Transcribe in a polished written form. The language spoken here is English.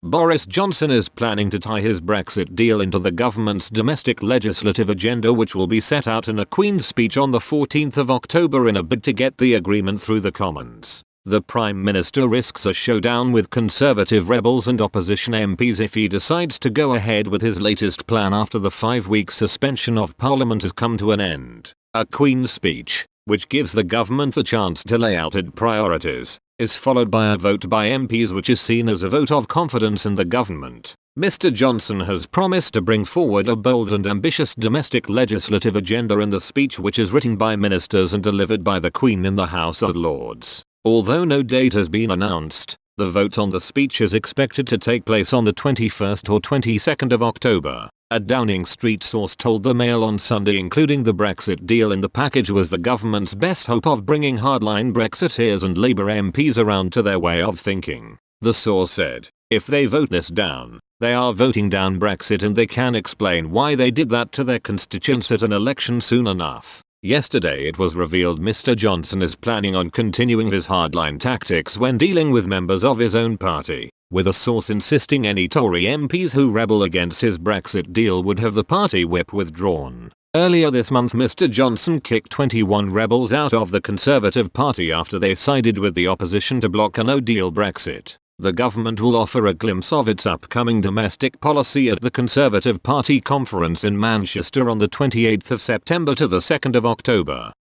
Boris Johnson is planning to tie his Brexit deal into the government's domestic legislative agenda, which will be set out in a Queen's speech on the 14th of October in a bid to get the agreement through the Commons. The Prime Minister risks a showdown with Conservative rebels and opposition MPs if he decides to go ahead with his latest plan after the 5-week suspension of Parliament has come to an end. A Queen's speech, which gives the government the chance to lay out its priorities, is followed by a vote by MPs, which is seen as a vote of confidence in the government. Mr. Johnson has promised to bring forward a bold and ambitious domestic legislative agenda in the speech, which is written by ministers and delivered by the Queen in the House of Lords. Although no date has been announced, the vote on the speech is expected to take place on the 21st or 22nd of October. A Downing Street source told the Mail on Sunday including the Brexit deal in the package was the government's best hope of bringing hardline Brexiteers and Labour MPs around to their way of thinking. The source said, if they vote this down, they are voting down Brexit, and they can explain why they did that to their constituents at an election soon enough. Yesterday it was revealed Mr. Johnson is planning on continuing his hardline tactics when dealing with members of his own party, with a source insisting any Tory MPs who rebel against his Brexit deal would have the party whip withdrawn. Earlier this month Mr. Johnson kicked 21 rebels out of the Conservative Party after they sided with the opposition to block a no-deal Brexit. The government will offer a glimpse of its upcoming domestic policy at the Conservative Party conference in Manchester on the 28th of September to the 2nd of October.